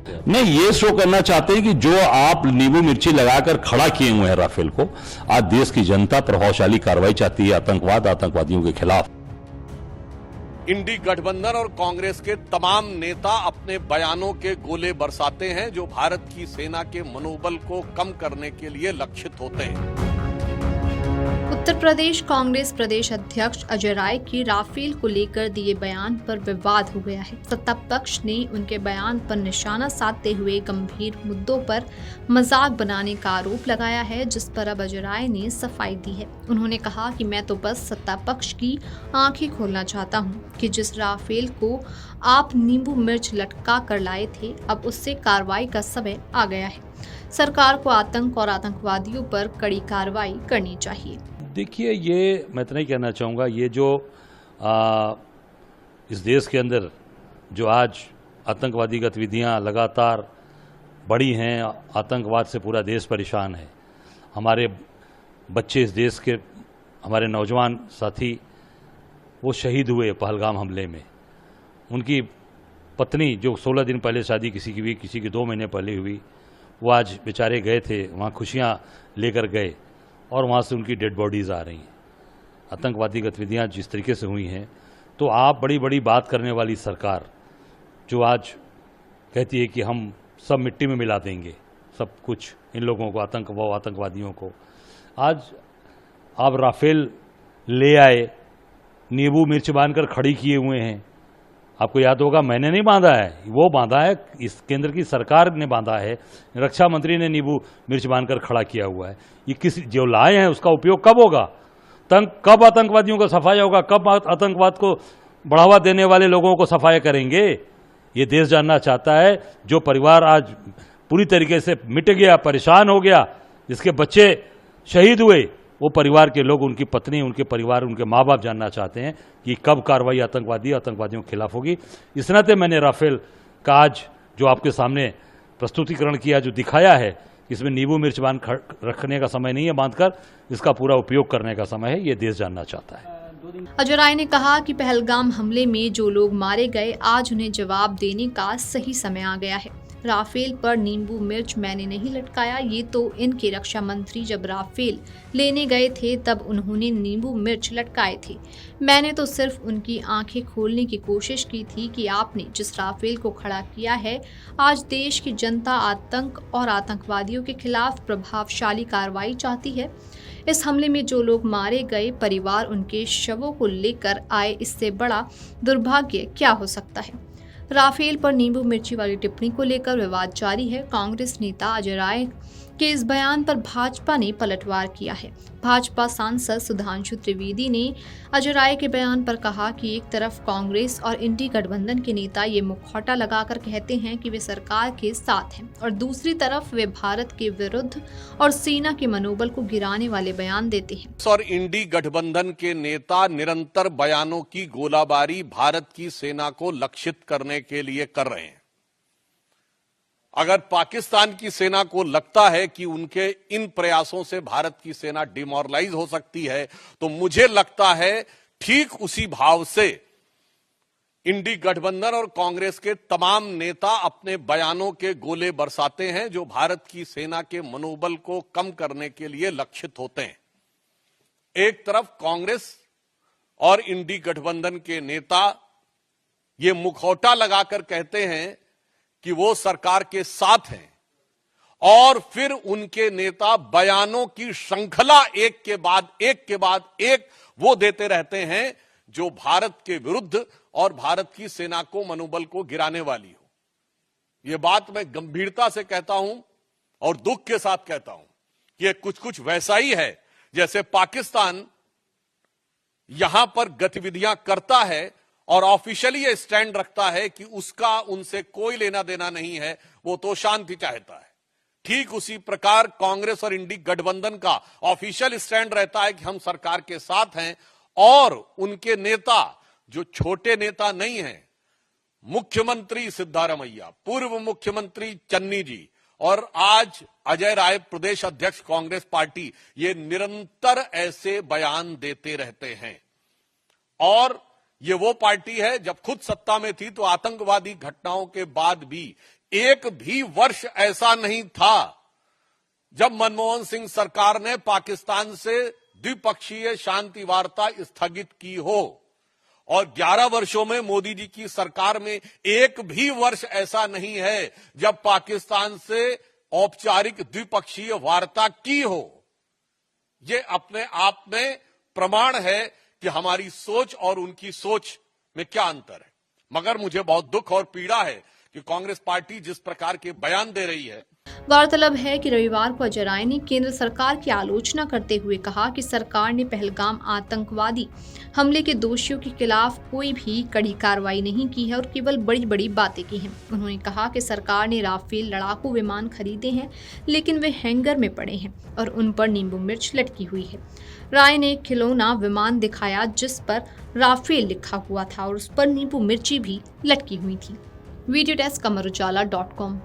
नहीं, ये शो करना चाहते हैं कि जो आप नींबू मिर्ची लगाकर खड़ा किए हुए हैं राफेल को, आज देश की जनता प्रभावशाली कार्रवाई चाहती है आतंकवादियों के खिलाफ। इंडी गठबंधन और कांग्रेस के तमाम नेता अपने बयानों के गोले बरसाते हैं जो भारत की सेना के मनोबल को कम करने के लिए लक्षित होते हैं। उत्तर प्रदेश कांग्रेस प्रदेश अध्यक्ष अजय राय की राफेल को लेकर दिए बयान पर विवाद हो गया है। सत्ता पक्ष ने उनके बयान पर निशाना साधते हुए गंभीर मुद्दों पर मजाक बनाने का आरोप लगाया है, जिस पर अब अजय राय ने सफाई दी है। उन्होंने कहा कि मैं तो बस सत्ता पक्ष की आंखें खोलना चाहता हूं कि जिस राफेल को आप नींबू मिर्च लटका कर लाए थे, अब उससे कार्रवाई का समय आ गया है। सरकार को आतंक और आतंकवादियों पर कड़ी कार्रवाई करनी चाहिए। देखिए, ये मैं इतना ही कहना चाहूँगा, ये जो इस देश के अंदर जो आज आतंकवादी गतिविधियाँ लगातार बढ़ी हैं, आतंकवाद से पूरा देश परेशान है। हमारे बच्चे इस देश के, हमारे नौजवान साथी वो शहीद हुए पहलगाम हमले में। उनकी पत्नी जो 16 दिन पहले शादी किसी की हुई, किसी की 2 महीने पहले हुई, वो आज बेचारे गए थे, वहाँ खुशियाँ लेकर गए और वहाँ से उनकी डेड बॉडीज़ आ रही हैं। आतंकवादी गतिविधियाँ जिस तरीके से हुई हैं, तो आप बड़ी बड़ी बात करने वाली सरकार जो आज कहती है कि हम सब मिट्टी में मिला देंगे सब कुछ इन लोगों को, आतंकवादियों को, आज आप राफेल ले आए, नींबू मिर्च बांधकर खड़ी किए हुए हैं। आपको याद होगा, मैंने नहीं बांधा है, वो बांधा है, इस केंद्र की सरकार ने बांधा है। रक्षा मंत्री ने नींबू मिर्च बांधकर खड़ा किया हुआ है। ये किसी जो लाए हैं उसका उपयोग कब होगा? कब आतंकवादियों को सफाया होगा? कब आतंकवाद को बढ़ावा देने वाले लोगों को सफाया करेंगे? ये देश जानना चाहता है। जो परिवार आज पूरी तरीके से मिट गया, परेशान हो गया, जिसके बच्चे शहीद हुए, वो परिवार के लोग, उनकी पत्नी, उनके परिवार, उनके माँ बाप जानना चाहते हैं कि कब कार्रवाई आतंकवादियों के खिलाफ होगी। इस नाते मैंने राफेल का आज जो आपके सामने प्रस्तुतिकरण किया, जो दिखाया है, इसमें नींबू मिर्च बांध रखने का समय नहीं है, बांधकर इसका पूरा उपयोग करने का समय है, ये देश जानना चाहता है। अजय राय ने कहा कि पहलगाम हमले में जो लोग मारे गए, आज उन्हें जवाब देने का सही समय आ गया है। राफेल पर नींबू मिर्च मैंने नहीं लटकाया, ये तो इनके रक्षा मंत्री जब राफेल लेने गए थे तब उन्होंने नींबू मिर्च लटकाए थे। मैंने तो सिर्फ उनकी आंखें खोलने की कोशिश की थी कि आपने जिस राफेल को खड़ा किया है, आज देश की जनता आतंक और आतंकवादियों के खिलाफ प्रभावशाली कार्रवाई चाहती है। इस हमले में जो लोग मारे गए, परिवार उनके शवों को लेकर आए, इससे बड़ा दुर्भाग्य क्या हो सकता है? राफेल पर नींबू मिर्ची वाली टिप्पणी को लेकर विवाद जारी है। कांग्रेस नेता अजय राय के इस बयान पर भाजपा ने पलटवार किया है। भाजपा सांसद सुधांशु त्रिवेदी ने अजय राय के बयान पर कहा कि एक तरफ कांग्रेस और इंडी गठबंधन के नेता ये मुखौटा लगाकर कहते हैं कि वे सरकार के साथ हैं, और दूसरी तरफ वे भारत के विरुद्ध और सेना के मनोबल को गिराने वाले बयान देते हैं। और इंडी गठबंधन के नेता निरंतर बयानों की गोलाबारी भारत की सेना को लक्षित करने के लिए कर रहे हैं। अगर पाकिस्तान की सेना को लगता है कि उनके इन प्रयासों से भारत की सेना डिमोरलाइज हो सकती है, तो मुझे लगता है ठीक उसी भाव से इंडी गठबंधन और कांग्रेस के तमाम नेता अपने बयानों के गोले बरसाते हैं जो भारत की सेना के मनोबल को कम करने के लिए लक्षित होते हैं। एक तरफ कांग्रेस और इंडी गठबंधन के नेता ये मुखौटा लगाकर कहते हैं कि वो सरकार के साथ हैं, और फिर उनके नेता बयानों की श्रृंखला एक के बाद एक वो देते रहते हैं जो भारत के विरुद्ध और भारत की सेना को, मनोबल को गिराने वाली हो। ये बात मैं गंभीरता से कहता हूं और दुख के साथ कहता हूं कि ये कुछ वैसा ही है जैसे पाकिस्तान यहां पर गतिविधियां करता है और ऑफिशियली ये स्टैंड रखता है कि उसका उनसे कोई लेना देना नहीं है, वो तो शांति चाहता है। ठीक उसी प्रकार कांग्रेस और इंडी गठबंधन का ऑफिशियल स्टैंड रहता है कि हम सरकार के साथ हैं, और उनके नेता जो छोटे नेता नहीं हैं, मुख्यमंत्री सिद्धारमैया, पूर्व मुख्यमंत्री चन्नी जी और आज अजय राय प्रदेश अध्यक्ष कांग्रेस पार्टी, ये निरंतर ऐसे बयान देते रहते हैं। और ये वो पार्टी है जब खुद सत्ता में थी तो आतंकवादी घटनाओं के बाद भी एक भी वर्ष ऐसा नहीं था जब मनमोहन सिंह सरकार ने पाकिस्तान से द्विपक्षीय शांति वार्ता स्थगित की हो, और 11 वर्षों में मोदी जी की सरकार में एक भी वर्ष ऐसा नहीं है जब पाकिस्तान से औपचारिक द्विपक्षीय वार्ता की हो। ये अपने आप में प्रमाण है कि हमारी सोच और उनकी सोच में क्या अंतर है। मगर मुझे बहुत दुख और पीड़ा है कि कांग्रेस पार्टी जिस प्रकार के बयान दे रही है। गौरतलब है कि रविवार को अजय राय ने केंद्र सरकार की आलोचना करते हुए कहा कि सरकार ने पहलगाम आतंकवादी हमले के दोषियों के खिलाफ कोई भी कड़ी कार्रवाई नहीं की है और केवल बड़ी बड़ी बातें की हैं। उन्होंने कहा कि सरकार ने राफेल लड़ाकू विमान खरीदे हैं, लेकिन वे हैंगर में पड़े हैं और उन पर नींबू मिर्च लटकी हुई है। राय ने एक खिलौना विमान दिखाया जिस पर राफेल लिखा हुआ था और उस पर नींबू मिर्ची भी लटकी हुई थी। Video desk amarujala.com।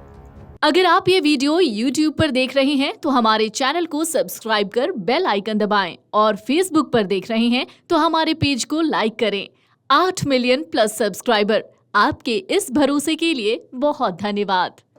अगर आप ये वीडियो YouTube पर देख रहे हैं तो हमारे चैनल को सब्सक्राइब कर बेल आइकन दबाएं और Facebook पर देख रहे हैं तो हमारे पेज को लाइक करें। 8 मिलियन प्लस सब्सक्राइबर, आपके इस भरोसे के लिए बहुत धन्यवाद।